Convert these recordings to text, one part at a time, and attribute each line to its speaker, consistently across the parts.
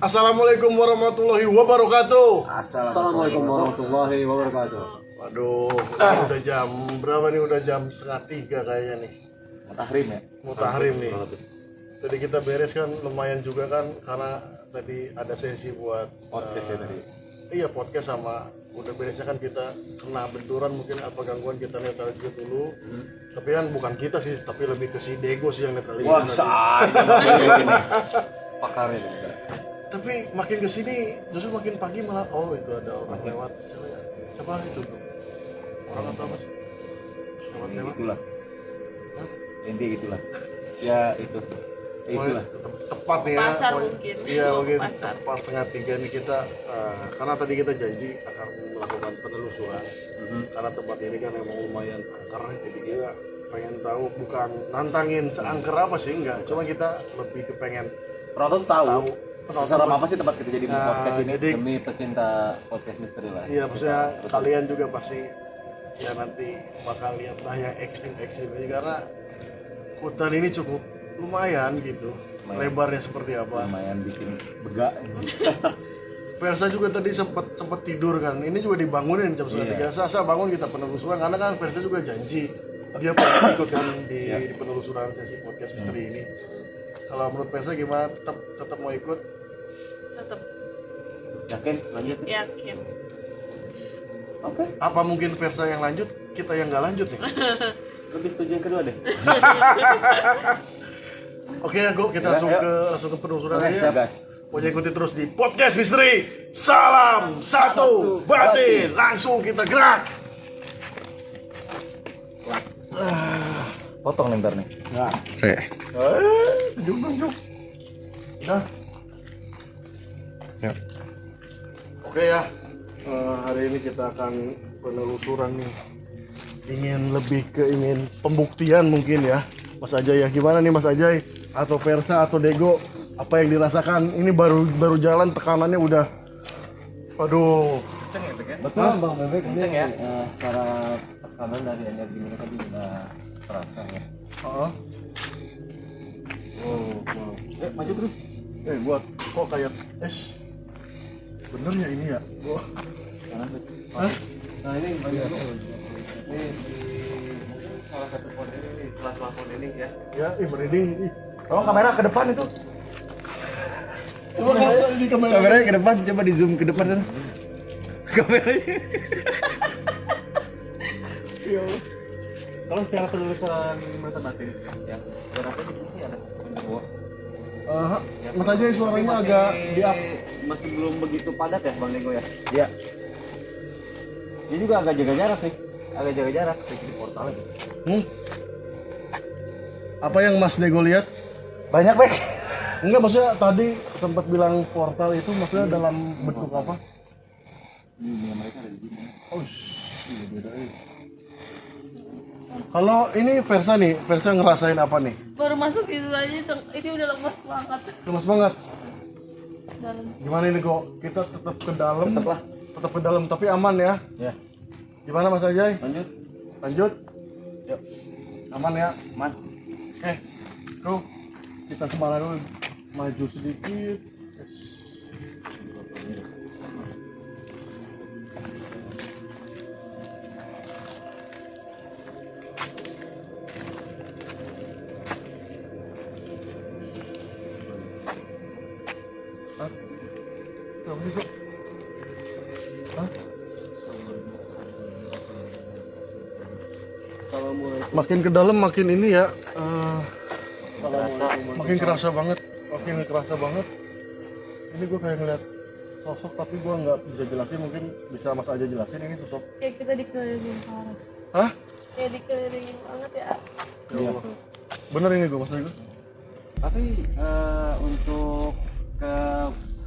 Speaker 1: Assalamualaikum warahmatullahi wabarakatuh.
Speaker 2: Assalamualaikum warahmatullahi wabarakatuh.
Speaker 1: Waduh, udah jam berapa nih? Udah jam 2:30 kayaknya nih.
Speaker 2: Mutahrim ya?
Speaker 1: Mutahrim nih. Tadi kita beres kan lumayan juga kan karena tadi ada sesi buat
Speaker 2: Podcast ya tadi.
Speaker 1: Iya, podcast sama udah beresnya kan kita kena benturan mungkin apa gangguan kita netralisir dulu. Tapi kan bukan kita sih, tapi lebih ke si Dego sih yang netralisir.
Speaker 2: Wah,
Speaker 1: tadi.
Speaker 2: saya pakar itu.
Speaker 1: Tapi makin kesini justru makin pagi malah itu ada orang lewat. Siapa itu tuh? Orang atau apa sih? Lewat.
Speaker 2: Itulah. Inti gitulah. Ya itu. Itulah.
Speaker 1: Tepat ya.
Speaker 3: Pasar mungkin.
Speaker 1: Iya mungkin
Speaker 3: Pasar.
Speaker 1: tepat 2:30 nih kita karena tadi kita janji akan melakukan penelusuran. Karena tempat ini kan memang lumayan angker, jadi kita pengen tahu, bukan nantangin seangker apa sih, enggak, cuma kita lebih kepengen
Speaker 2: Penonton tahu.
Speaker 1: Penonton
Speaker 2: Seram apa sih tempat kita jadi podcast ini
Speaker 1: jadi-
Speaker 2: demi pecinta podcast misteri lah.
Speaker 1: iya maksudnya kalian juga pasti ya nanti bakal lihat lah yang ekstrim ini karena hutan ini cukup lumayan gitu.
Speaker 2: Lumayan.
Speaker 1: Lebarnya seperti apa.
Speaker 2: Lumayan bikin begak.
Speaker 1: Versa juga tadi sempat tidur kan. Ini juga dibangunin jam 2:30. Saya bangun kita penelusuran karena kan Versa juga janji dia pasti ikut kan di penelusuran sesi podcast misteri ini. Kalau menurut Versa gimana? Tetap mau ikut?
Speaker 3: Tetap
Speaker 2: Yakin lanjut?
Speaker 3: yakin.
Speaker 2: Oke.
Speaker 1: Apa mungkin Versa yang lanjut, kita yang nggak lanjut nih?
Speaker 2: Lebih setuju yang kedua deh.
Speaker 1: Oke ya, Go, kita
Speaker 2: Ya,
Speaker 1: langsung ke penelusuran
Speaker 2: Oke,
Speaker 1: aja.
Speaker 2: siap guys.
Speaker 1: Pokoknya ikuti terus di podcast misteri. Salam satu batin. Langsung kita gerak.
Speaker 2: Potong nih ntar nih.
Speaker 1: Nah, jom. Udah.
Speaker 2: Ya.
Speaker 1: Oke ya, hari ini kita akan penelusuran nih. Ingin pembuktian mungkin ya, Mas Ajay ya. Gimana nih Mas Ajay atau Versa atau Dego? Apa yang dirasakan? Ini baru jalan tekanannya udah, aduh.
Speaker 2: Betul Bang Bebek, kenceng ya. Cara tekanan dari energi mereka juga udah terasa ya.
Speaker 1: Heeh.
Speaker 2: Wow. Maju terus.
Speaker 1: Buat kok kayak bener ya ini ya? Wah.
Speaker 2: Kanan tuh.
Speaker 1: Hah?
Speaker 2: Nah ini bagi dulu. Ini salah satu pohon ini, kelas-kelas pohon ini ya.
Speaker 1: Ya, merinding.
Speaker 2: Tolong kamera ke depan itu.
Speaker 1: Coba kalau ini kamera.
Speaker 2: Kameranya ke depan, coba di zoom ke depan kan. Kameranya.
Speaker 1: Iya.
Speaker 2: Kalau secara penelusuran mata batin ya, berapa sih ada dua.
Speaker 1: Mas Ajay suaranya agak di-up.
Speaker 2: Masih belum begitu padat ya Bang Nego ya? Iya. Dia juga agak jaga jarak nih. Agak jaga jarak di portal lagi.
Speaker 1: Apa yang Mas Dego lihat?
Speaker 2: Banyak, Bek.
Speaker 1: Enggak, maksudnya tadi sempat bilang portal itu maksudnya dalam bentuk apa?
Speaker 2: Ini mereka ada di sini.
Speaker 1: Oh, kalau ini Versa nih, Versa ngerasain apa nih?
Speaker 3: Baru masuk gitu aja itu udah lemas banget
Speaker 1: Lemas banget.
Speaker 3: dalam.
Speaker 1: Gimana ini kok? Kita tetap ke dalam.
Speaker 2: Tetap lah.
Speaker 1: Tetap ke dalam tapi aman ya.
Speaker 2: Ya.
Speaker 1: Gimana Mas Ajay?
Speaker 2: Lanjut.
Speaker 1: Lanjut.
Speaker 2: Yuk.
Speaker 1: Aman ya?
Speaker 2: Man.
Speaker 1: Tuh, kita kemana dulu? Maju sedikit. Hah? Apa sih, Kok? Hah? Makin ke dalam makin ini ya. Makin kerasa banget. Ini gue kayak ngeliat sosok tapi gue nggak bisa jelasin, mungkin bisa Mas aja jelasin ini sosok.
Speaker 3: Kayak kita dikelilingin parah.
Speaker 1: Hah?
Speaker 3: Kayak dikelilingin banget ya.
Speaker 1: Ya Allah. Bener ini gue maksud gue.
Speaker 2: Tapi untuk ke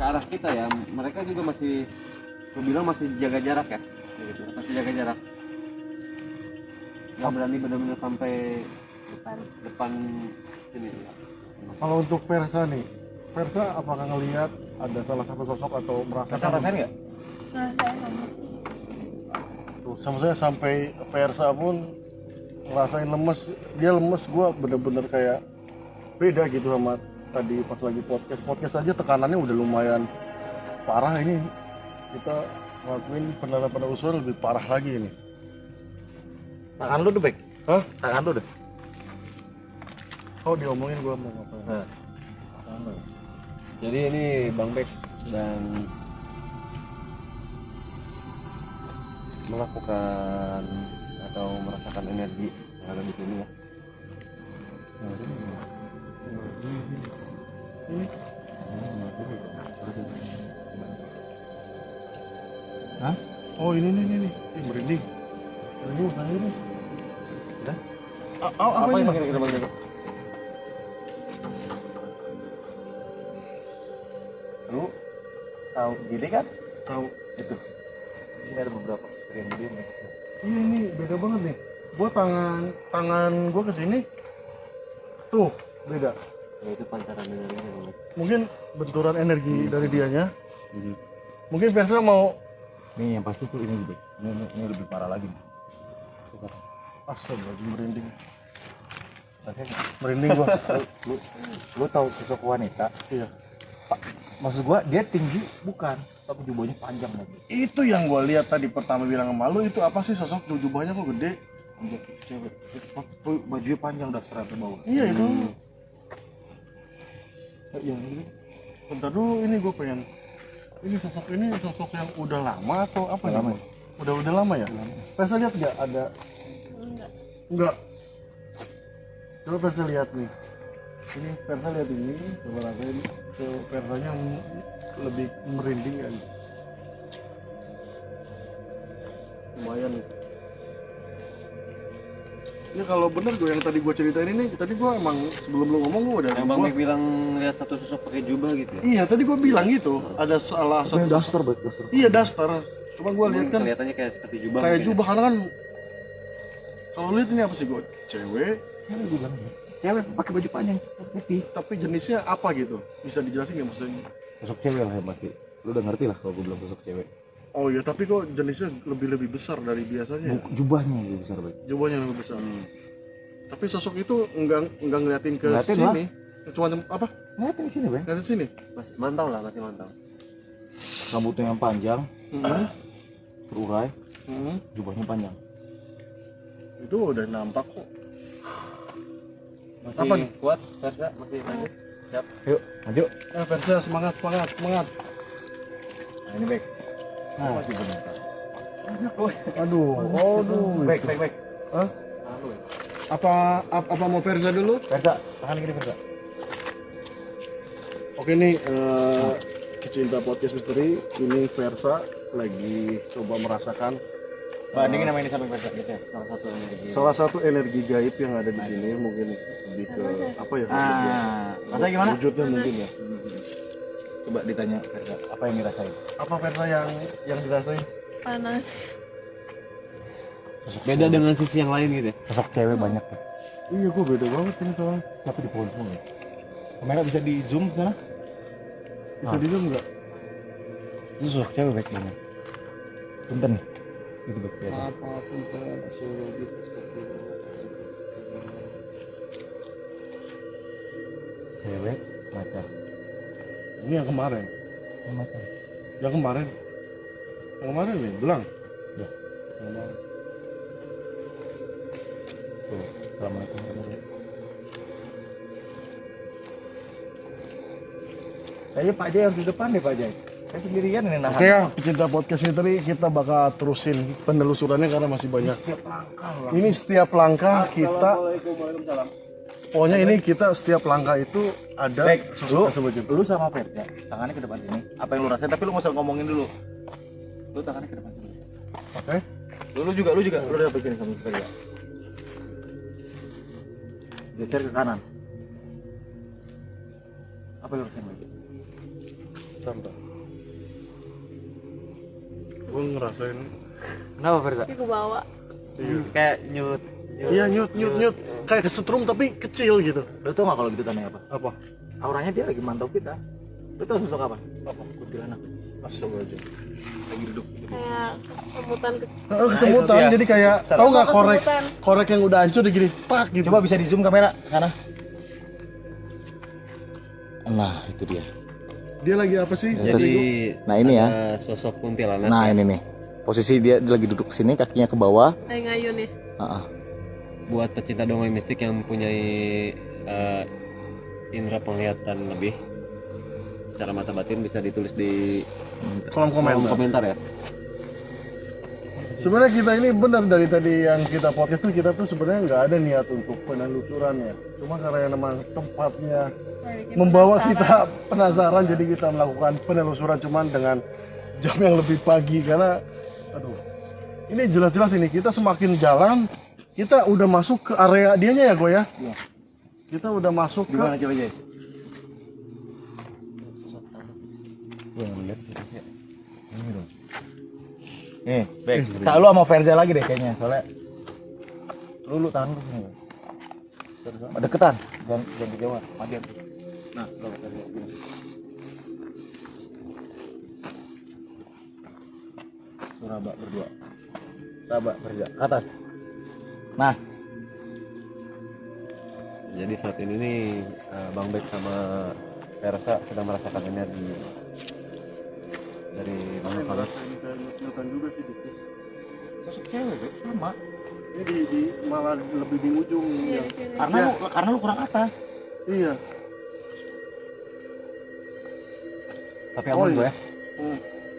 Speaker 2: arah kita ya, mereka juga masih, gue bilang masih jaga jarak ya, gitu. Masih jaga jarak. Nggak berani benar-benar sampai depan sini. Ya.
Speaker 1: Kalau untuk Versa nih, Versa apakah ngelihat ada salah satu sosok atau merasakan?
Speaker 2: Rasain nggak?
Speaker 3: Ngerasain banget.
Speaker 1: Tuh, sama saya sampai Versa pun ngerasain lemes. Dia lemes, gue bener-bener kayak beda gitu sama tadi pas lagi podcast aja tekanannya udah lumayan parah ini. Kita ngelakuin penelusuran lebih parah lagi ini.
Speaker 4: Tangan lu deh, Bek.
Speaker 1: Hah?
Speaker 4: Tangan lu deh.
Speaker 1: Oh diomongin gua mau ngapain?
Speaker 2: Nah. Jadi ini Bang Bek sedang melakukan atau merasakan energi yang ada di sini ya.
Speaker 4: Hah?
Speaker 1: Oh ini nih. Ih, merinding. Merinding makanya ini.
Speaker 4: Udah?
Speaker 1: Apa ini?
Speaker 2: kira-kira Bang Bek?
Speaker 4: Lu tahu gini kan?
Speaker 1: Tahu.
Speaker 4: Itu. Ini ada beberapa yang gede nih.
Speaker 1: Iya ini beda banget nih. Gua tangan gua ke sini. Tuh, beda.
Speaker 2: Ya itu pancaran energi Bang Bek.
Speaker 1: Mungkin benturan energi dari dianya. Mungkin Versa mau
Speaker 4: Nih yang pasti tuh ini, Bek. Ini lebih parah lagi.
Speaker 1: astagfirullah merinding.
Speaker 4: Merinding gua. Lu tahu sosok wanita?
Speaker 1: Iya.
Speaker 4: Maksud gua dia tinggi bukan, tapi jubahnya panjang lagi.
Speaker 1: Itu yang gua lihat tadi pertama bilang sama lu, itu apa sih sosok jubahnya kok gede?
Speaker 4: Panjang cewek. Bajunya panjang udah sampai bawah.
Speaker 1: Iya itu.
Speaker 4: Iya, ini.
Speaker 1: Bentar dulu ini gua pengen. Ini sosok yang udah lama atau apa
Speaker 4: Udah lama
Speaker 1: ya? Udah lama ya? Versa lihat nggak ada? Enggak. Coba Versa lihat nih. Ini Versa lihat ini, coba rasain. So, Versanya lebih merinding kan. Lumayan nih. Ini kalau bener gue yang tadi gue ceritain ini, tadi gue emang sebelum lu ngomong gue udah
Speaker 2: Yang Bang Bek bilang lihat satu sosok pakai jubah gitu ya.
Speaker 1: Iya tadi gue bilang gitu, ada salah satu.
Speaker 4: Daster, Bek, daster.
Speaker 1: Iya daster. Cuma gue lihat kan
Speaker 2: Kelihatannya kayak seperti jubah.
Speaker 1: kayak
Speaker 2: mungkin ya.
Speaker 1: jubah karena kan kalau lihat ini apa sih gue cewek,
Speaker 4: Ini gua bilang. Cewek pakai baju panjang putih.
Speaker 1: tapi jenisnya apa gitu? Bisa dijelasin nggak maksudnya?
Speaker 4: Sosok cewek lah yang pasti. Lu udah ngerti lah kalau gua bilang sosok cewek.
Speaker 1: Oh iya tapi kok jenisnya lebih besar dari biasanya? Ya?
Speaker 4: Jubahnya lebih besar, Bek.
Speaker 1: Jubahnya lebih besar. Tapi sosok itu enggak ngeliatin ke
Speaker 4: Ngeliatin
Speaker 1: sini. Cuma apa?
Speaker 4: Ngeliatin di sini, Bek.
Speaker 1: Ngeliatin sini.
Speaker 2: Masih mantau lah, masih mantau.
Speaker 4: Rambutnya yang panjang,
Speaker 1: Hmm.
Speaker 4: terurai,
Speaker 1: Hmm.
Speaker 4: jubahnya panjang.
Speaker 1: Itu udah nampak kok.
Speaker 2: Masih
Speaker 1: Apa nih?
Speaker 2: kuat, Versa? Masih lanjut? Siap.
Speaker 4: Yuk, maju.
Speaker 1: Versa semangat.
Speaker 4: Nah, ini, Bek. Nah, masih benar.
Speaker 1: Aduh.
Speaker 4: Bek.
Speaker 1: Hah? Apa mau Versa dulu?
Speaker 4: Versa, tangan gini, Versa.
Speaker 1: Oke nih, Kecinta Podcast Misteri, ini Versa lagi coba merasakan
Speaker 4: Bandingin sama ini sampai Versa gitu ya.
Speaker 2: Salah satu energi.
Speaker 1: salah satu energi gaib yang ada di sini, mungkin lebih ke apa ya?
Speaker 4: Rasanya gimana?
Speaker 1: Wujudnya mungkin ya.
Speaker 4: Coba ditanya Versa, apa yang dirasain?
Speaker 1: Apa Versa yang dirasain?
Speaker 3: Panas.
Speaker 2: Beda dengan sisi yang lain gitu ya.
Speaker 4: Sosok cewek banyak tuh.
Speaker 1: Iya, kok beda banget ini soalnya.
Speaker 4: Tapi di pohon semua ya. Kamera bisa di zoom sana?
Speaker 1: Bisa dilihat nggak?
Speaker 4: Itu sosok cewek Bek banyak. Punten nih. Itu Bek ya.
Speaker 1: Apapun astrologi seperti
Speaker 4: Cewek macan.
Speaker 1: ini yang kemarin.
Speaker 4: Macan.
Speaker 1: Yang kemarin nih, belang.
Speaker 4: Ya.
Speaker 1: Yang kemarin.
Speaker 4: Tuh, Assalamualaikum warahmatullahi. Saya Pak Jai yang di depan deh Pak Jai. Saya sendirian ini nahan.
Speaker 1: Oke ya, Pecinta Podcast Misteri, kita bakal terusin penelusurannya karena masih banyak.
Speaker 4: Setiap langkah lah.
Speaker 1: Ini setiap langkah kita,
Speaker 2: Waalaikumsalam.
Speaker 1: pokoknya ini kita setiap langkah itu ada
Speaker 4: Bek,
Speaker 1: sosok tersebut.
Speaker 4: Lu sama Versa, tangannya ke depan sini. Apa yang lu rasain? Tapi lu nggak usah ngomongin dulu. Lu tangannya ke depan sini.
Speaker 1: Oke.
Speaker 4: Lu juga. Lu udah begini sama Versa. Geser ke kanan. Apa yang lu rasain lagi?
Speaker 1: Bentar. Gue ngerasain.
Speaker 4: Kenapa Versa?
Speaker 3: Tapi aku bawa.
Speaker 4: Kayak nyut.
Speaker 1: Iya nyut. Kayak kesetrum tapi kecil gitu.
Speaker 4: Lu tau nggak kalau gitu tandanya apa?
Speaker 1: Apa?
Speaker 4: Auranya dia lagi mantau kita. Lu tau sosok apa? Apa? Kuntilanak.
Speaker 1: Astagfirullahaladzim.
Speaker 4: Lagi duduk.
Speaker 3: Kayak kesemutan kecil.
Speaker 1: Kesemutan,
Speaker 4: itu ya.
Speaker 1: jadi kayak tahu nggak
Speaker 3: Kesemutan.
Speaker 1: korek yang udah hancur digini, pak gitu.
Speaker 4: Coba bisa di zoom kamera sana. Nah, itu dia.
Speaker 1: Dia lagi apa sih?
Speaker 2: Jadi
Speaker 4: Nah, ini ya.
Speaker 2: ada sosok kuntilanak.
Speaker 4: Nah, ini nih. Posisi dia lagi duduk sini, kakinya ke bawah.
Speaker 3: Kayak ngayun ya.
Speaker 4: Heeh.
Speaker 2: Buat pecinta dongeng mistik yang mempunyai indera penglihatan lebih secara mata batin bisa ditulis di
Speaker 1: Kolom
Speaker 2: kolom
Speaker 1: komentar.
Speaker 2: komentar ya.
Speaker 1: Sebenarnya kita ini benar dari tadi yang kita podcast tuh kita tuh sebenarnya nggak ada niat untuk penelusurannya. Cuma karena yang memang tempatnya membawa kita penasaran, jadi kita melakukan penelusuran cuman dengan jam yang lebih pagi karena aduh ini jelas-jelas ini kita semakin jalan kita udah masuk ke area dianya ya gue ya.
Speaker 4: Iya.
Speaker 1: Kita udah masuk ke
Speaker 2: Gimana coba aja?
Speaker 4: Gua ngeliat. Ini dong. Nih, baik. Tak lu sama Verza lagi deh kayaknya, soalnya lu tahan lu sini. Deketan, jangan kejauhan, madian. Nah, lu Verza gini. Suraba berdua. Suraba Verza ke atas. Nah,
Speaker 2: Jadi saat ini nih Bang Bek sama Versa sedang merasakan energi dari Bang Panas.
Speaker 1: juga sih dikit.
Speaker 4: sosok cewek Bek, sama.
Speaker 1: Ini di malah lebih di ujung
Speaker 3: Iya
Speaker 1: yang
Speaker 3: di sini.
Speaker 4: Karena lu kurang atas.
Speaker 1: iya.
Speaker 4: Tapi
Speaker 1: Oh,
Speaker 4: aman
Speaker 1: iya.
Speaker 4: gue ya.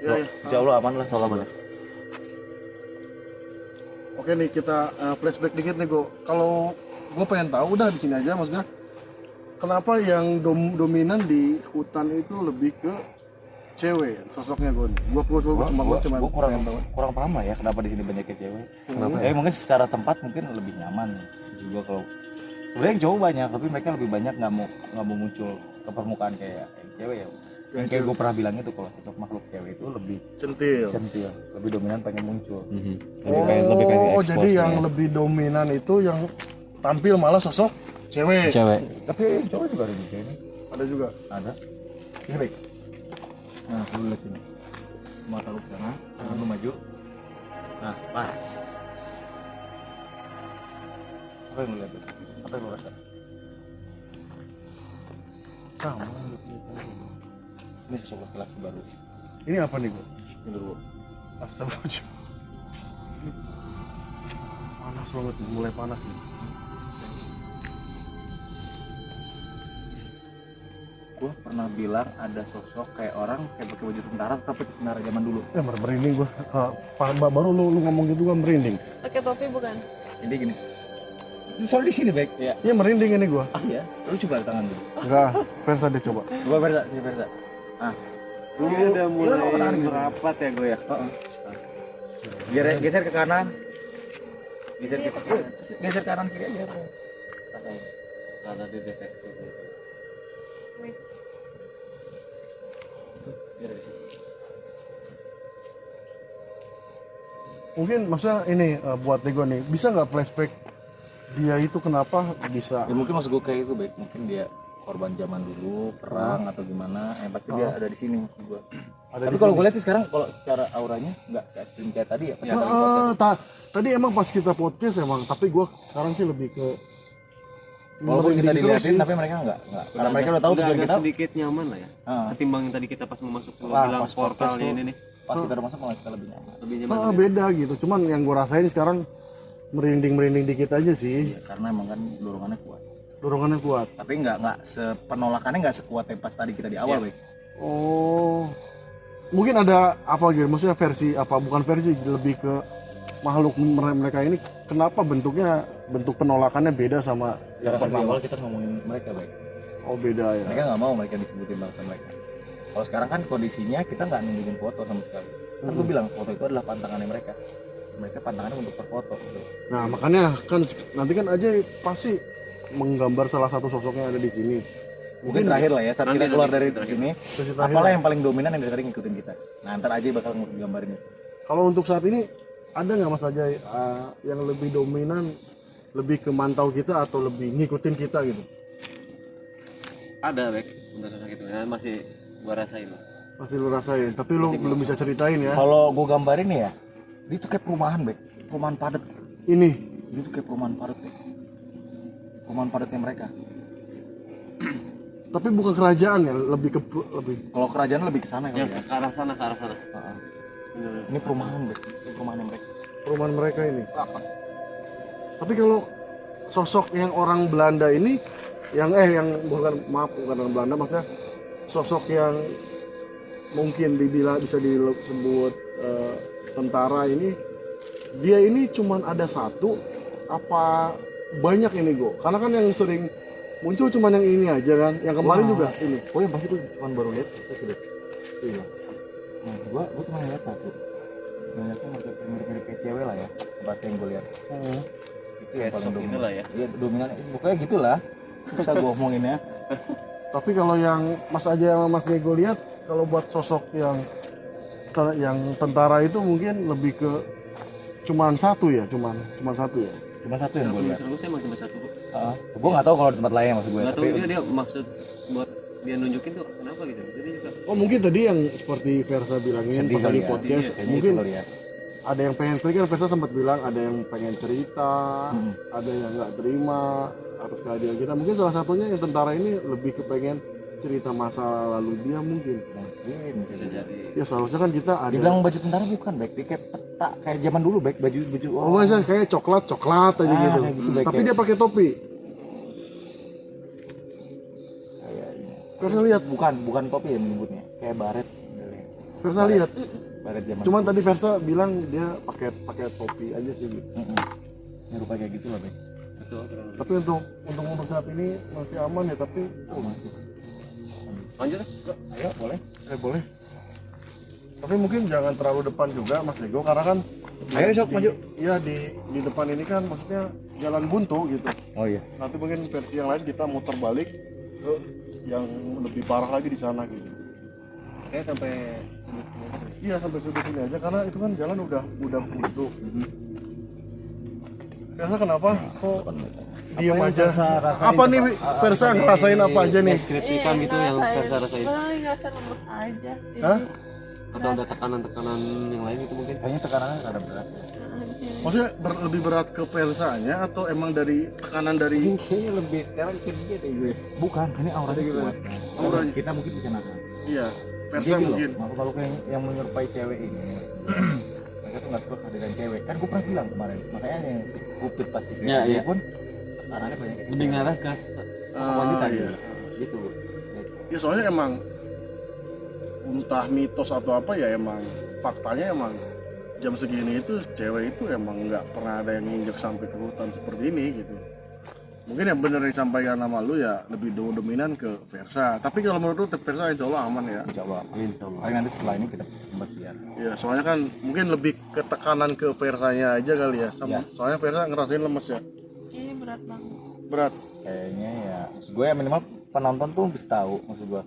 Speaker 1: Iya, iya.
Speaker 4: Insya Allah aman lah, soal aman.
Speaker 1: Oke nih kita flashback dikit nih Go. Kalau gue pengen tahu udah di sini aja maksudnya kenapa yang dominan di hutan itu lebih ke cewek sosoknya Gon. Gue cuma
Speaker 4: kurang
Speaker 1: pengen tahu.
Speaker 4: kurang paham lah ya kenapa di sini banyak cewek.
Speaker 1: Kenapa
Speaker 4: Ya mungkin secara tempat mungkin lebih nyaman juga kalau sebenarnya yang cowok banyak tapi mereka lebih banyak nggak mau muncul ke permukaan kayak cewek ya. Yang kayak gue pernah bilang itu kalau sosok makhluk cewek itu lebih
Speaker 1: Centil.
Speaker 4: centil, lebih dominan pengen muncul.
Speaker 2: Lebih pengen
Speaker 1: Oh,
Speaker 2: expose
Speaker 1: jadi yang
Speaker 2: ya.
Speaker 1: lebih dominan itu yang tampil malah sosok cewek.
Speaker 2: Cewek.
Speaker 4: Tapi cowok juga ada di sini.
Speaker 1: Ada juga.
Speaker 4: Ada. Ini baik. Nah, lu lihat ini. Mata lu ke sana, tangan lu maju. Nah, pas. Apa yang lu lihat? Bek? Apa yang lu rasa? Sama gitu. Ini sosok laki-laki baru.
Speaker 1: Ini apa nih Go?
Speaker 4: Ini dulu.
Speaker 1: Astagfirullah. Ini panas banget, mulai panas nih.
Speaker 4: Gue pernah bilang ada sosok kayak orang kayak pakai baju tentara tapi tentara zaman dulu.
Speaker 1: Merinding gue. Baru lu ngomong gitu gue merinding.
Speaker 3: Pakai topi bukan?
Speaker 4: Ini gini. Soalnya di sini baik. Iya.
Speaker 1: Iya merinding ini gue.
Speaker 4: Ah ya. Lu coba tangan dulu.
Speaker 1: Enggak, Versa deh coba.
Speaker 4: Coba Versa, ini Versa. Ah.
Speaker 2: Ini udah mulai merapat ya gue ya.
Speaker 4: Geser ke kanan. Geser kanan kiri aja. Rasain.
Speaker 2: Karena dideteksi.
Speaker 3: Nih.
Speaker 4: Biar di sini.
Speaker 1: Mungkin maksudnya ini buat Nego nih, bisa nggak flashback dia itu kenapa bisa?
Speaker 4: Ya mungkin maksud gue kayak itu baik. Mungkin dia korban zaman dulu, perang atau gimana. Yang pasti dia ada di sini maksud gue.
Speaker 1: Ada
Speaker 4: Tapi
Speaker 1: di
Speaker 4: kalau
Speaker 1: sini?
Speaker 4: gue lihat sih sekarang kalau secara auranya nggak se-ekstrim kayak tadi ya. Pas
Speaker 1: Tadi emang pas kita podcast emang, tapi gue sekarang sih lebih ke
Speaker 4: walaupun kita
Speaker 1: merinding
Speaker 4: dilihatin
Speaker 1: terus
Speaker 4: tapi mereka nggak. Karena mereka udah tahu tujuan
Speaker 2: agak
Speaker 4: kita.
Speaker 2: sedikit nyaman lah ya.
Speaker 4: Ah.
Speaker 2: Ketimbang yang tadi kita pas mau masuk ke
Speaker 4: Wah,
Speaker 2: bilang
Speaker 4: pas
Speaker 2: portalnya
Speaker 4: podcast tuh.
Speaker 2: ini nih.
Speaker 4: Pas kita udah masuk malah kita lebih nyaman.
Speaker 2: Lebih nyaman. ya?
Speaker 1: beda gitu. Cuman yang gue rasain sekarang merinding dikit aja sih.
Speaker 4: Iya, karena emang kan dorongannya kuat.
Speaker 1: Dorongannya kuat.
Speaker 4: Tapi nggak penolakannya nggak sekuat yang pas tadi kita di awal, baik.
Speaker 1: Oh, mungkin ada apa gitu? Maksudnya versi apa? Bukan versi, lebih ke makhluk mereka ini. Kenapa bentuk penolakannya beda sama yang
Speaker 4: Karena kan di
Speaker 1: pertama?
Speaker 4: awal kita ngomongin mereka, baik.
Speaker 1: Oh beda ya.
Speaker 4: Mereka nggak mau mereka disebutin bangsa mereka. Kalau sekarang kan kondisinya kita nggak nunjukin foto sama sekali. Kan gue bilang foto itu adalah pantangannya mereka. Mereka pantangannya untuk berfoto. Gitu.
Speaker 1: Nah makanya kan nanti kan aja pasti menggambar salah satu sosok yang ada di sini.
Speaker 4: Mungkin terakhir lah ya saat
Speaker 2: Nanti
Speaker 4: kita keluar
Speaker 2: sesi
Speaker 4: dari
Speaker 2: terakhir.
Speaker 4: sini.
Speaker 1: Sesi terakhir
Speaker 4: Apalah
Speaker 1: ya.
Speaker 4: yang paling dominan yang dari tadi ngikutin kita. Nah ntar aja bakal gambarin itu.
Speaker 1: Kalau untuk saat ini ada nggak Mas Ajay yang lebih dominan, lebih ke mantau kita atau lebih ngikutin kita gitu?
Speaker 2: Ada Bek, untuk sosok itu. Nah, masih gua rasain loh.
Speaker 1: Masih lu rasain, tapi lu belum bisa ceritain ya.
Speaker 4: Kalau gue gambarin nih ya, dia tuh kayak perumahan, Bek. Perumahan padat.
Speaker 1: Ini
Speaker 4: Dia tuh kayak perumahan padat, Bek. Perumahan padatnya mereka.
Speaker 1: Tapi bukan kerajaan ya, lebih ke
Speaker 4: Kalau kerajaan lebih ke sana
Speaker 2: Ya,
Speaker 4: kali ya.
Speaker 2: ke arah sana, ke arah sana.
Speaker 4: Heeh.
Speaker 2: Bener.
Speaker 4: Ini perumahan, Bek. Ini perumahan mereka.
Speaker 1: perumahan mereka ini. Tapi kalau sosok yang orang Belanda ini, yang bukan orang Belanda, maksudnya sosok yang mungkin bisa disebut tentara ini, dia ini cuman ada satu apa banyak ini Go? Karena kan yang sering muncul cuman yang ini aja kan, yang kemarin
Speaker 4: Wah.
Speaker 1: juga ini.
Speaker 4: Oh yang pasti gue cuma baru lihat itu sudah. Iya. Nah, gue cuma lihat satu. Banyaknya mirip-mirip kayak cewek lah ya. Bahasa yang gue lihat. Itu ya paling
Speaker 2: Sosok inilah ya.
Speaker 4: Iya dominan. Pokoknya gitulah. Bisa gue omonginnya.
Speaker 1: Tapi kalau yang Mas aja sama Mas Diego lihat, kalau buat sosok yang tentara itu mungkin lebih ke cuman satu ya, cuman satu ya.
Speaker 4: Cuma satu yang gue lihat.
Speaker 2: Setahu saya emang cuma satu kok.
Speaker 4: Gue nggak tahu kalau di tempat lain maksud gue.
Speaker 2: Nggak tahu juga dia maksud buat dia nunjukin tuh kenapa gitu. Jadi juga
Speaker 1: Oh mungkin tadi yang seperti Versa bilangin
Speaker 4: Sedih
Speaker 1: pas
Speaker 4: kali
Speaker 1: lagi
Speaker 4: ya.
Speaker 1: podcast,
Speaker 4: Kayaknya
Speaker 1: mungkin
Speaker 4: itu kali ya.
Speaker 1: ada yang pengen kan Versa sempat bilang ada yang pengen cerita, ada yang nggak terima atas kehadiran kita. Mungkin salah satunya yang tentara ini lebih kepengen cerita masa lalu dia mungkin.
Speaker 4: Mungkin
Speaker 2: bisa jadi.
Speaker 1: Ya seharusnya kan kita ada.
Speaker 4: Dibilang baju tentara bukan, Bek. Dia kayak peta kayak zaman dulu, Bek. Baju
Speaker 1: Oh masa kayak coklat aja gitu.
Speaker 4: kayak gitu, Bek.
Speaker 1: Tapi dia pakai topi.
Speaker 4: Kayaknya.
Speaker 1: Versa lihat,
Speaker 4: Bukan topi ya menyebutnya. Kayak baret.
Speaker 1: Versa lihat.
Speaker 4: Baret zaman.
Speaker 1: Cuman tadi Versa bilang dia pakai topi aja sih gitu.
Speaker 4: Ya rupa kayak gitu lah, Bek.
Speaker 2: Betul.
Speaker 1: Tapi untuk saat ini masih aman ya, tapi
Speaker 2: Lanjut.
Speaker 1: ayo boleh. Boleh. Tapi mungkin jangan terlalu depan juga Mas Diego karena kan
Speaker 4: Ayo sok maju.
Speaker 1: Iya di depan ini kan maksudnya jalan buntu gitu.
Speaker 4: Oh iya.
Speaker 1: Nanti mungkin versi yang lain kita muter balik ke yang lebih parah lagi di sana gitu.
Speaker 2: Kayak sampai
Speaker 1: Iya sampai sudut sini aja karena itu kan jalan udah buntu. Versa kenapa? Kok diem aja? Apa nih Versa ngerasain apa aja nih?
Speaker 2: deskripsikan gitu yang Versa rasain.
Speaker 3: ngerasa lemes aja.
Speaker 1: Hah?
Speaker 2: Atau ada tekanan-tekanan yang lain itu mungkin.
Speaker 4: Kayaknya tekanannya ada berat.
Speaker 1: Maksudnya lebih berat ke Versanya atau emang dari tekanan dari
Speaker 4: Kayaknya lebih sekarang ke dia deh gue. Bukan, ini auranya kuat.
Speaker 1: Auranya.
Speaker 4: Kita mungkin bisa nahan.
Speaker 1: iya Versa
Speaker 4: Jadi
Speaker 1: mungkin.
Speaker 4: loh, makhluk yang menyerupai cewek ini. Mereka tuh nggak suka kehadiran cewek. Kan gue pernah bilang kemarin. Makanya yang si Kupit pas istri
Speaker 2: Ya,
Speaker 4: dia
Speaker 2: iya.
Speaker 4: pun arahnya banyak kayak
Speaker 2: Lebih ngarah ke wanita
Speaker 1: iya.
Speaker 2: gitu.
Speaker 4: gitu.
Speaker 1: Ya soalnya emang entah mitos atau apa ya emang faktanya emang jam segini itu cewek itu emang nggak pernah ada yang nginjek sampai ke hutan seperti ini gitu. Mungkin yang bener disampaikan sama lu ya lebih dominan ke Versa. Tapi kalau menurut lu Versa insya Allah aman ya.
Speaker 4: Insya Allah. Paling nanti setelah ini kita pembersihan.
Speaker 1: Ya soalnya kan mungkin lebih ke tekanan ke Versanya aja kali ya.
Speaker 4: Ya.
Speaker 1: Soalnya Versa ngerasain lemes ya.
Speaker 3: Ini berat banget.
Speaker 1: Berat.
Speaker 4: Kayaknya ya. Maksud gue ya minimal penonton tuh bisa tahu. Maksud gue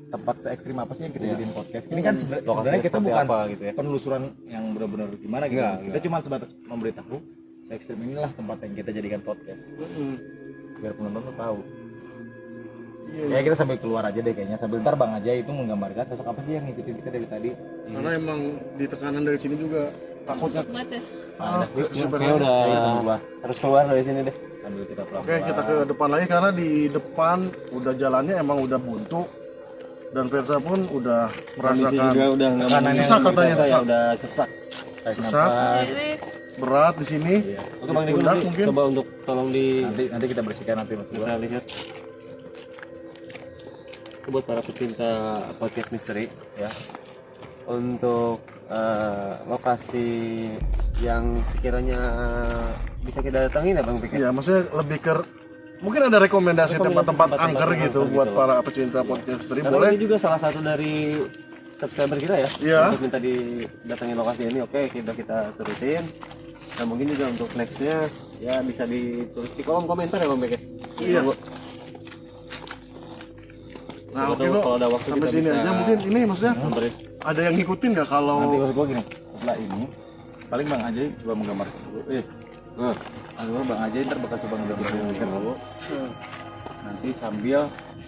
Speaker 4: tempat se ekstrim apa sih yang kita jadiin podcast. Ini kan sebenarnya kita bukan
Speaker 2: apa gitu ya.
Speaker 4: penelusuran yang benar-benar gimana gitu.
Speaker 2: Enggak,
Speaker 4: Kita cuma sebatas memberitahu se ekstrim inilah tempat yang kita jadikan podcast. Biar penonton tuh tahu.
Speaker 1: Iya.
Speaker 4: Kayak kita sambil keluar aja deh kayaknya. Sambil ntar Bang aja itu menggambarkan sosok apa sih yang ngikutin kita dari tadi.
Speaker 1: Karena emang di tekanan dari sini juga takutnya.
Speaker 3: Mati.
Speaker 2: Kayak udah harus keluar dari sini deh.
Speaker 4: Sambil kita pelan.
Speaker 1: Oke kita ke depan lagi karena di depan udah jalannya emang udah buntu dan Versa pun udah merasakan
Speaker 2: juga udah nggak
Speaker 4: tekanan
Speaker 2: mau-
Speaker 1: sesak katanya,
Speaker 2: Versa ya
Speaker 1: sesak.
Speaker 2: udah sesak.
Speaker 1: sesak,
Speaker 3: Ini
Speaker 1: berat di sini.
Speaker 4: Iya.
Speaker 2: Oke Bang Diego
Speaker 1: Pundak
Speaker 2: nanti
Speaker 1: mungkin.
Speaker 2: coba untuk tolong di
Speaker 4: Nanti kita bersihkan nanti Mas
Speaker 2: kita
Speaker 4: gua.
Speaker 2: lihat. Itu buat para pecinta podcast misteri ya. Untuk lokasi yang sekiranya bisa kita datangin ya Bang Pik?
Speaker 1: Iya, maksudnya lebih ke mungkin ada rekomendasi tempat-tempat angker gitu buat para pecinta podcast misteri
Speaker 2: Karena
Speaker 1: boleh.
Speaker 2: ini juga salah satu dari subscriber kita ya.
Speaker 1: Iya.
Speaker 2: Untuk minta didatangin lokasi ini, oke kita turutin. Nah mungkin juga untuk nextnya ya bisa ditulis di kolom komentar ya Bang Bek ya.
Speaker 1: Iya.
Speaker 2: Bu.
Speaker 1: Nah,
Speaker 2: Siapa
Speaker 1: oke
Speaker 2: tahu
Speaker 1: kok.
Speaker 2: kalau ada waktu
Speaker 1: Sampai
Speaker 2: kita
Speaker 1: sini
Speaker 2: bisa
Speaker 1: aja mungkin ini maksudnya
Speaker 2: samperin.
Speaker 1: ada yang ngikutin nggak
Speaker 4: Nanti
Speaker 1: kalau
Speaker 4: maksud gua gini, setelah ini paling Bang Ajay coba menggambarkan dulu.
Speaker 2: Nah,
Speaker 4: Lalu Bang Ajay ntar bakal coba menggambarkan dulu. Nanti sambil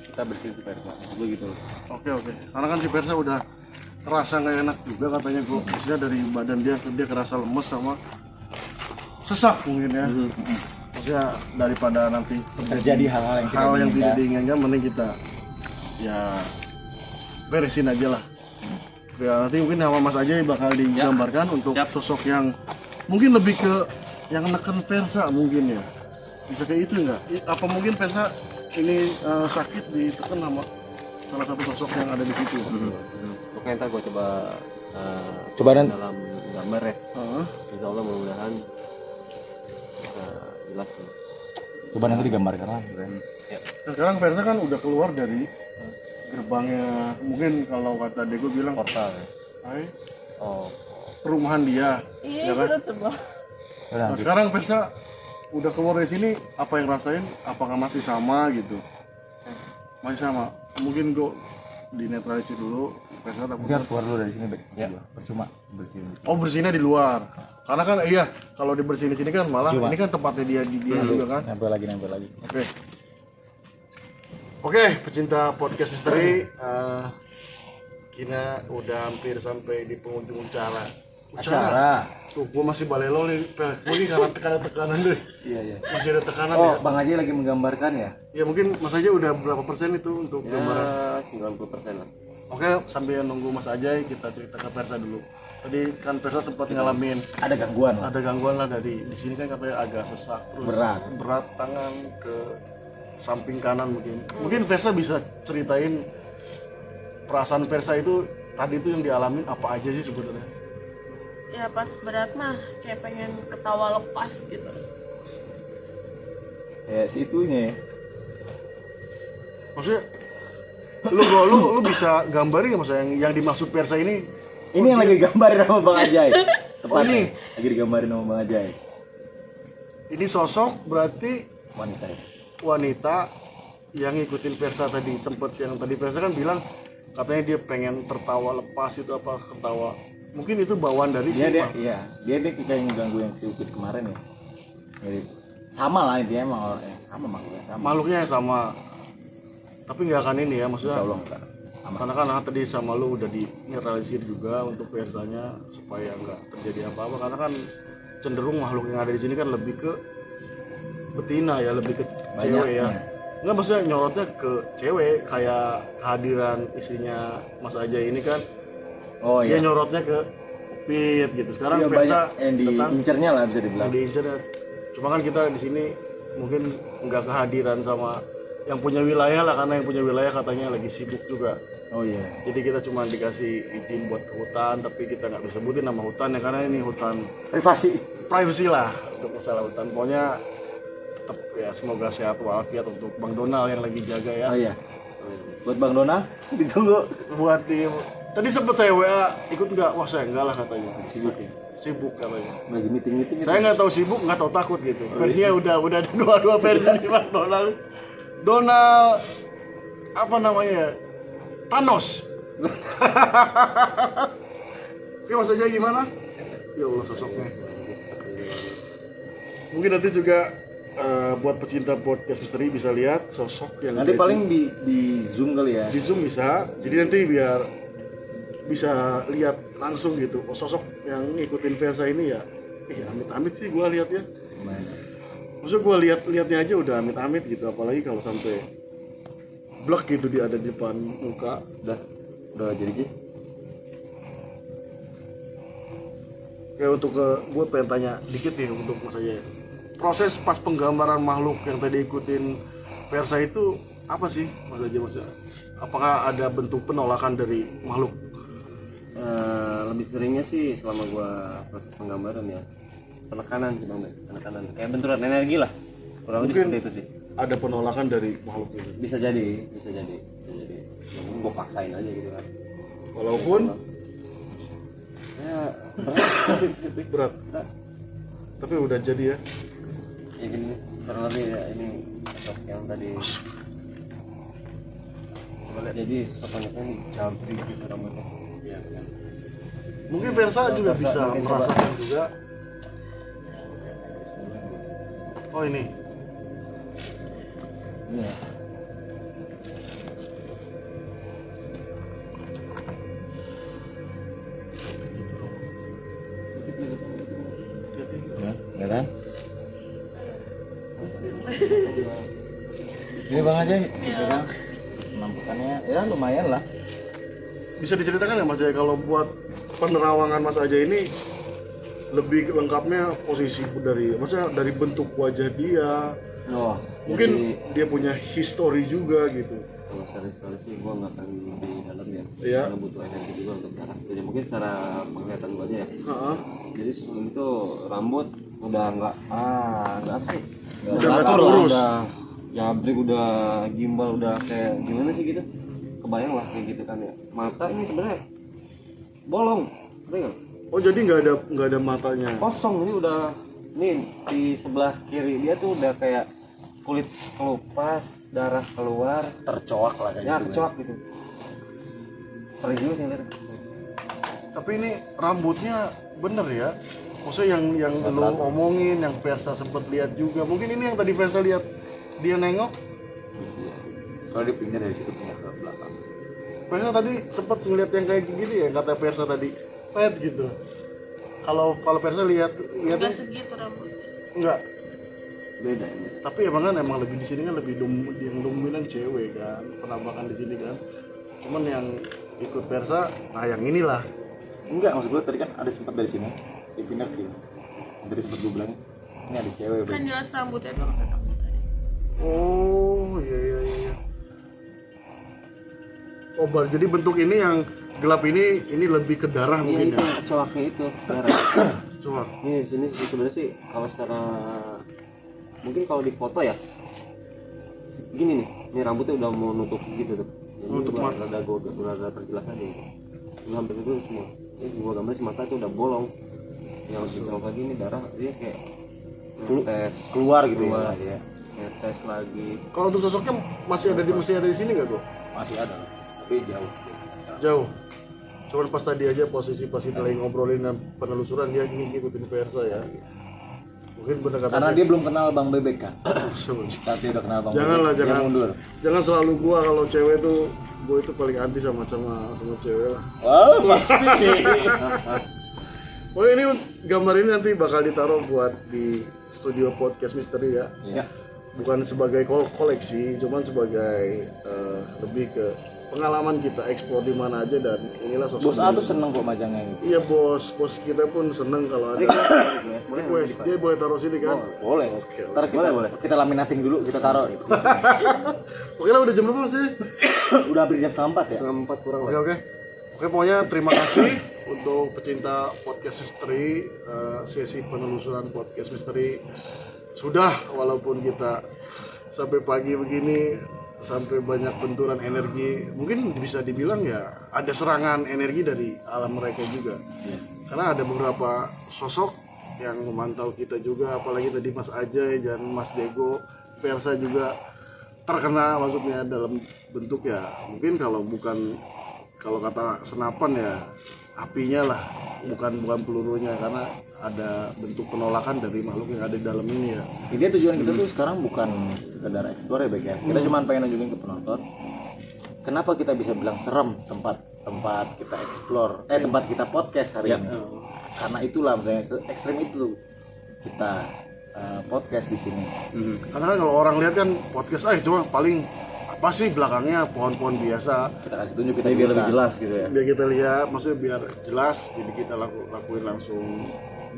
Speaker 4: kita bersihin supaya dulu gitu.
Speaker 1: Oke. Karena kan si Versa udah kerasa nggak enak juga katanya gua. Maksudnya dari badan dia kerasa lemes sama sesak mungkin ya. Maksudnya daripada nanti
Speaker 4: Terjadi hal-hal yang tidak
Speaker 1: tidak
Speaker 4: diinginkan.
Speaker 1: diinginkan mending kita ya beresin aja lah. Ya nanti mungkin sama Mas Ajay bakal digambarkan untuk sosok yang mungkin lebih ke yang neken Versa mungkin ya. Bisa kayak itu enggak? Apa mungkin Versa ini sakit ditekan sama salah satu sosok yang ada di situ?
Speaker 2: Oke, ntar gue coba
Speaker 4: Coba nanti.
Speaker 2: dalam gambar ya. Insya Allah mudah-mudahan bisa jelas ya.
Speaker 4: Coba nanti digambarkan lah.
Speaker 2: Ya.
Speaker 1: Nah, sekarang Versa kan udah keluar dari gerbangnya, mungkin kalau kata Dego bilang
Speaker 2: Portal ya.
Speaker 1: Hai,
Speaker 2: Oh,
Speaker 1: perumahan dia.
Speaker 3: Iya,
Speaker 1: Ya kan?
Speaker 3: berat sebuah.
Speaker 1: Nah, sekarang Versa udah keluar dari sini, apa yang rasain? Apakah masih sama gitu? Masih sama. Mungkin gue dinetralisir dulu. Versa takut.
Speaker 4: Mungkin harus keluar dulu dari sini, Bek. Ya, percuma bersihin.
Speaker 1: Oh, bersihnya di luar. Karena kan iya, kalau dibersihin di sini kan malah ini kan tempatnya dia juga kan.
Speaker 4: Nempel lagi.
Speaker 1: Oke. Oke, pecinta podcast misteri, kita udah hampir sampai di penghujung acara. Tuh, gua masih balelo nih, gue ini karena tekanan deh.
Speaker 4: Iya.
Speaker 1: Masih ada tekanan
Speaker 4: Oh,
Speaker 1: ya.
Speaker 4: Bang Haji lagi menggambarkan ya?
Speaker 1: Ya mungkin Mas Ajay udah berapa persen itu untuk gambaran?
Speaker 2: ya 90% lah.
Speaker 1: Oke, sambil nunggu Mas Ajay, kita cerita ke Versa dulu. Tadi kan Versa sempat ngalamin
Speaker 4: Ada gangguan.
Speaker 1: ada gangguan lah dari di sini kan katanya agak sesak terus berat tangan ke samping kanan mungkin Versa bisa ceritain perasaan Versa itu tadi itu yang dialamin apa aja sih sebenarnya?
Speaker 3: Ya pas berat mah kayak pengen ketawa lepas gitu.
Speaker 4: Ya, situnya.
Speaker 1: Maksudnya lu bisa gambarin nggak maksudnya yang dimaksud Versa ini?
Speaker 4: Ini yang lagi digambarin sama Bang Ajay. Tepatnya.
Speaker 1: ini?
Speaker 4: Lagi digambarin sama Bang Ajay.
Speaker 1: Ini sosok berarti
Speaker 4: Wanita ya.
Speaker 1: wanita yang ngikutin Versa tadi, sempet yang tadi Versa kan bilang katanya dia pengen tertawa lepas itu apa ketawa, mungkin itu bawaan dari
Speaker 4: Dia
Speaker 1: siapa?
Speaker 4: dia kayak ngeganggu yang si Ukit kemarin ya. Jadi sama lah intinya emang sama makhluknya sama.
Speaker 1: Makhluknya yang sama tapi nggak akan ini ya maksudnya,
Speaker 4: Insya Allah enggak.
Speaker 1: karena kan tadi sama lu udah dinetralisir juga untuk Versanya supaya nggak terjadi apa-apa, karena kan cenderung makhluk yang ada di sini kan lebih ke betina ya, lebih ke cewek ya. Nggak, maksudnya nyorotnya ke cewek, kayak kehadiran istrinya Mas Ajay ini kan
Speaker 4: Oh
Speaker 1: dia
Speaker 4: iya.
Speaker 1: nyorotnya ke Upit gitu. Sekarang
Speaker 4: Iya,
Speaker 1: Versa
Speaker 4: banyak yang
Speaker 1: datang
Speaker 4: diincernya lah bisa dibilang.
Speaker 1: yang diincer ya. Cuma kan kita di sini mungkin nggak kehadiran sama yang punya wilayah lah, karena yang punya wilayah katanya lagi sibuk juga.
Speaker 4: Oh iya.
Speaker 1: Jadi kita cuma dikasih izin buat ke hutan, tapi kita nggak bisa sebutin nama hutan ya, karena ini hutan
Speaker 4: Privasi.
Speaker 1: privacy lah untuk masalah hutan. Pokoknya tetap ya semoga sehat walafiat untuk Bang Donald yang lagi jaga ya.
Speaker 4: Oh iya. Buat Bang Dona ditunggu.
Speaker 1: Buat tim tadi sempet saya WA ikut nggak? Wah saya enggak lah katanya. Sibuk katanya.
Speaker 4: Lagi meeting.
Speaker 1: Saya nggak tahu sibuk, nggak tahu takut gitu. Versinya udah ada dua versi nih Bang Donald. Donald apa namanya? Thanos. Oke, Mas Ajay gimana? Ya Allah sosoknya. Mungkin nanti juga buat pecinta podcast misteri bisa lihat sosok yang
Speaker 4: Nanti
Speaker 1: ada
Speaker 4: paling di zoom kali ya.
Speaker 1: di zoom bisa. Jadi nanti biar bisa lihat langsung gitu. Oh, sosok yang ngikutin Versa ini ya. Amit-amit sih gua lihat ya. Maksudnya gua lihatnya aja udah amit-amit gitu, apalagi kalau sampai blok gitu dia ada di depan muka. Udah jadi gitu. Kayak untuk gue pengen tanya dikit nih untuk Mas Ajay. Proses pas penggambaran makhluk yang tadi ikutin Versa itu apa sih Mas Ajay maksudnya? Apakah ada bentuk penolakan dari makhluk?
Speaker 2: Lebih seringnya sih selama gua proses penggambaran ya penekanan sih Bang, penekanan kayak benturan energi lah, kurang lebih
Speaker 1: Mungkin
Speaker 2: seperti itu sih.
Speaker 1: ada penolakan dari makhluk itu.
Speaker 2: Bisa jadi ya mungkin gua paksain aja gitu kan,
Speaker 1: Walaupun
Speaker 2: ya
Speaker 1: berat. Tapi udah jadi ya.
Speaker 2: ini kurang lebih ya ini sosok yang tadi jadi sosoknya kan cabri gitu rambutnya ya, kan.
Speaker 1: Mungkin Versa juga bisa merasakan juga. Oh ini.
Speaker 4: Iya. Ya kan? Ini Bang aja, pegang. penampilannya ya lumayan lah.
Speaker 1: Bisa diceritakan nggak Mas Jaya kalau buat penerawangan Mas Aja ini lebih lengkapnya posisi maksudnya dari bentuk wajah dia,
Speaker 2: Oh,
Speaker 1: mungkin dia punya history juga gitu.
Speaker 2: kalau secara sih gua nggak akan di dalam ya.
Speaker 1: Iya.
Speaker 2: Karena butuh energi juga untuk darah. Jadi mungkin secara penglihatan gua aja ya.
Speaker 1: Heeh.
Speaker 2: Jadi sebelum itu rambut udah nggak apa sih?
Speaker 1: Udah nggak terurus.
Speaker 2: Udah jabrik, udah gimbal, udah kayak gimana sih gitu? Kebayang lah kayak gitu kan ya. Mata ini sebenarnya bolong, ngerti nggak?
Speaker 1: Oh jadi nggak ada matanya.
Speaker 2: Kosong ini udah nih di sebelah kiri dia tuh udah kayak kulit kelupas, darah keluar,
Speaker 4: Tercoak lah
Speaker 2: ya kecoak gitu. Perih juga sih lihat.
Speaker 1: Tapi ini rambutnya bener ya. Maksudnya yang lu omongin, yang Versa sempet lihat juga. Mungkin ini yang tadi Versa lihat dia nengok.
Speaker 2: Kalau dia pindah dari situ pindah ke belakang.
Speaker 1: Versa tadi sempet ngeliat yang kayak gini ya, kata Versa tadi. Pet gitu. Kalau Versa lihat
Speaker 3: Enggak segitu rambutnya.
Speaker 1: enggak.
Speaker 2: Beda ini.
Speaker 1: Tapi emang lebih di sini kan lebih yang dominan cewek kan, penampakan di sini kan. Cuman yang ikut Versa, nah yang inilah.
Speaker 4: enggak, maksud gue tadi kan ada sempat dari sini dipindah ke sini. Dari sempat gue bilang ini ada cewek bro.
Speaker 3: Kan jelas rambutnya doang kata aku tadi.
Speaker 1: Oh iya. Oh jadi bentuk ini yang gelap ini lebih ke darah
Speaker 2: Iya
Speaker 1: mungkin
Speaker 2: itu
Speaker 1: ya.
Speaker 2: kecoaknya itu darah.
Speaker 1: Coba.
Speaker 2: Ini sebenarnya sih kalau secara mungkin kalau di foto ya gini nih, ini rambutnya udah mau nutup gitu tuh. Jadi
Speaker 1: Nutup
Speaker 2: gua
Speaker 1: mata.
Speaker 2: rada perjelas aja gitu. Ini hampir itu semua. Ini gua gambar si mata itu udah bolong. Yang lagi ini darah dia kayak tes
Speaker 4: Keluar gitu
Speaker 2: keluar
Speaker 4: ya.
Speaker 2: ya. Tes lagi.
Speaker 1: Kalau untuk sosoknya masih ada di sini nggak tuh?
Speaker 4: Masih ada, tapi jauh.
Speaker 1: Jauh. Cuman pas tadi aja posisi pas kita lagi ngobrolin dan penelusuran dia ngikutin Versa ya. Mungkin bener kata
Speaker 4: Karena dia belum kenal Bang Bebek kan.
Speaker 1: Sebenarnya.
Speaker 4: Saat dia udah kenal Bang
Speaker 1: Janganlah,
Speaker 4: Bebek, dia
Speaker 1: jangan.
Speaker 4: mundur.
Speaker 1: Jangan selalu gua kalau cewek tuh gua itu paling anti sama cewek lah.
Speaker 4: Wah, pasti.
Speaker 1: Oh ini gambar ini nanti bakal ditaruh buat di studio podcast misteri ya.
Speaker 4: Iya.
Speaker 1: Bukan sebagai koleksi, cuman sebagai lebih ke pengalaman kita eksplor di mana aja dan inilah sosok
Speaker 4: Bos A tuh seneng kok majangnya gitu.
Speaker 1: Iya bos kita pun seneng kalau ada request dia boleh taruh sini kan.
Speaker 4: Boleh.
Speaker 1: Oke,
Speaker 4: Ntar kita laminating dulu, kita taruh.
Speaker 1: Oke lah udah jam berapa sih?
Speaker 4: Udah hampir jam 4 ya.
Speaker 2: 4 kurang lah.
Speaker 1: Oke pokoknya terima kasih untuk pecinta podcast misteri, sesi penelusuran podcast misteri sudah, walaupun kita sampai pagi begini, sampai banyak benturan energi, mungkin bisa dibilang ya ada serangan energi dari alam mereka juga. Karena ada beberapa sosok yang memantau kita juga, apalagi tadi Mas Ajay dan Mas Dego, Versa juga terkena, maksudnya dalam bentuk ya mungkin kalau kata senapan ya apinya lah, bukan pelurunya, karena ada bentuk penolakan dari makhluk yang ada di dalam ini ya.
Speaker 4: Jadi tujuan kita tuh sekarang bukan sekedar explore ya Bek ya. Kita cuma pengen nunjukin ke penonton kenapa kita bisa bilang serem tempat kita explore, tempat kita podcast hari ini. Karena itulah misalnya ekstrim itu kita podcast di sini.
Speaker 1: Karena kan kalau orang lihat kan podcast cuma paling apa sih belakangnya pohon-pohon biasa,
Speaker 4: Kita kasih tunjuk kita biar lebih jelas gitu ya.
Speaker 1: biar kita lihat, maksudnya biar jelas, jadi kita lakuin langsung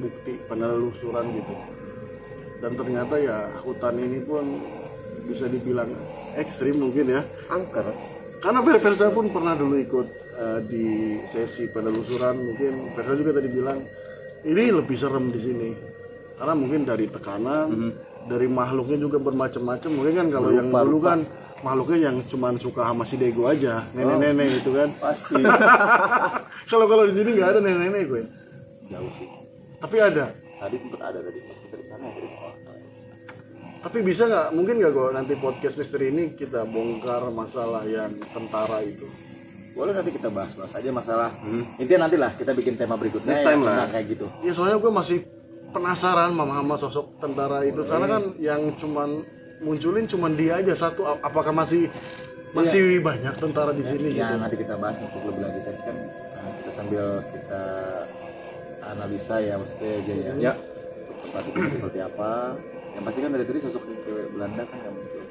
Speaker 1: bukti penelusuran gitu. Dan ternyata ya hutan ini pun bisa dibilang ekstrim mungkin ya,
Speaker 2: Angker.
Speaker 1: karena Versa pun pernah dulu ikut di sesi penelusuran. Mungkin Versa juga tadi bilang ini lebih serem di sini karena mungkin dari tekanan, dari makhluknya juga bermacam-macam. Mungkin kan kalau yang dulu kan makhluknya yang cuman suka sama si Dego aja, nenek-nenek itu kan pasti. Kalau di sini nggak ada nenek-nenek gue,
Speaker 2: Jauh sih.
Speaker 1: tapi ada.
Speaker 2: Tadi sempat ada tadi pas kita di sana dari
Speaker 1: Tapi bisa nggak, mungkin nggak kok nanti podcast misteri ini kita bongkar masalah yang tentara itu.
Speaker 4: Boleh nanti kita bahas aja masalah. Intinya nanti lah kita bikin tema berikutnya
Speaker 2: Next time
Speaker 4: yang
Speaker 2: lah.
Speaker 4: tentang kayak gitu.
Speaker 1: Ya soalnya gue masih penasaran sama sosok tentara itu, karena kan yang cuman munculin cuman dia aja satu. Apakah masih banyak tentara di sini
Speaker 4: Ya
Speaker 1: gitu?
Speaker 4: nanti kita bahas untuk lebih lanjut kan. Kita sambil kita analisa ya maksudnya aja ya. Tempat itu seperti apa? Yang pasti kan dari tadi sosok cewek Belanda kan yang muncul.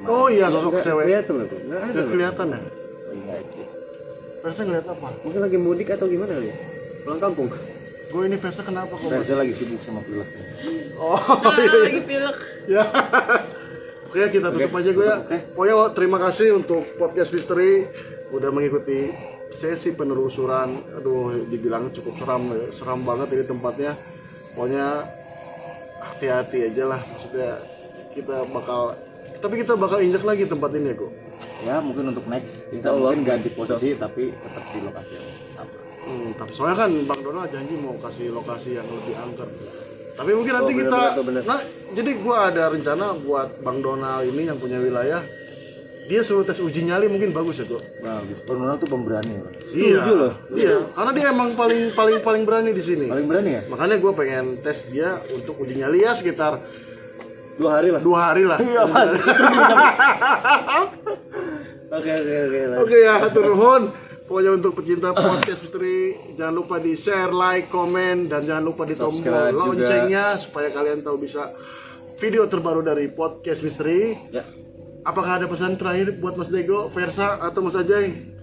Speaker 1: Oh iya, sosok cewek.
Speaker 2: Kelihatan loh tuh. Nggak ada.
Speaker 1: Nggak
Speaker 2: loh.
Speaker 1: kelihatan ya?
Speaker 2: Enggak sih.
Speaker 1: Versa ngeliat apa?
Speaker 2: Mungkin lagi mudik atau gimana kali ya? Pulang kampung.
Speaker 1: Gue ini Versa kenapa kok?
Speaker 4: Versa lagi sibuk sama pilek.
Speaker 1: Oh
Speaker 3: Nah,
Speaker 1: iya.
Speaker 3: lagi pilek.
Speaker 1: Ya. Oke, kita tutup aja gue ya. Pokoknya terima kasih untuk podcast Misteri udah mengikuti sesi penelusuran. Aduh, dibilang cukup seram, seram banget ini tempatnya. Pokoknya hati-hati aja lah. Maksudnya kita bakal injak lagi tempat ini ya, kok.
Speaker 4: Ya mungkin untuk next
Speaker 2: Insya Allah.
Speaker 4: mungkin ganti posisi tapi tetap di lokasi yang sama.
Speaker 1: Tapi soalnya kan Bang Donald janji mau kasih lokasi yang lebih angker. Tapi mungkin nanti
Speaker 2: bener,
Speaker 1: kita,
Speaker 2: bener.
Speaker 1: nah jadi gua ada rencana buat Bang Donald ini yang punya wilayah, dia suruh tes uji nyali mungkin bagus ya kok.
Speaker 4: Bagus. Donald tuh pemberani. Bro.
Speaker 1: Iya,
Speaker 2: Setuju loh.
Speaker 1: iya, karena dia emang paling berani di sini.
Speaker 4: Paling berani ya?
Speaker 1: Makanya gua pengen tes dia untuk uji nyali ya sekitar
Speaker 2: 2 hari lah.
Speaker 1: 2 hari lah.
Speaker 2: Iya, Mas. Oke.
Speaker 1: Oke ya, hatur nuhun. Pokoknya untuk pecinta podcast misteri, jangan lupa di share, like, komen, dan jangan lupa di tombol
Speaker 2: Subscribe juga.
Speaker 1: loncengnya supaya kalian tahu bisa video terbaru dari podcast misteri.
Speaker 2: Ya.
Speaker 1: Apakah ada pesan terakhir buat Mas Dego, Versa, atau Mas Ajay?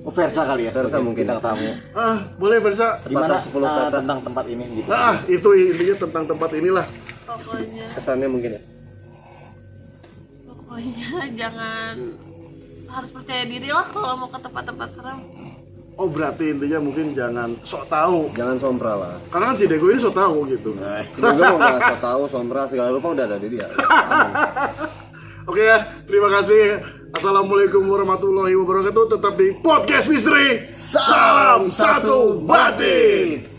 Speaker 4: Oh Versa kali ya.
Speaker 2: Versa mungkin.
Speaker 4: Kita tamu.
Speaker 1: Boleh Versa.
Speaker 4: Gimana
Speaker 2: 10 ke atas.
Speaker 4: tentang tempat ini gitu.
Speaker 1: Nah, itu intinya tentang tempat inilah.
Speaker 2: Kesannya mungkin ya.
Speaker 3: Pokoknya jangan, harus percaya diri lah kalau mau ke tempat-tempat seram.
Speaker 1: Oh, berarti intinya mungkin jangan sok tahu.
Speaker 2: Jangan sompra lah.
Speaker 1: Karena kan si Dego ini sok tahu gitu.
Speaker 2: Juga mau nggak tahu sompra segala lupa udah ada di dia.
Speaker 1: Oke ya, terima kasih. Assalamualaikum warahmatullahi wabarakatuh. Tetap di podcast misteri. Salam satu batin.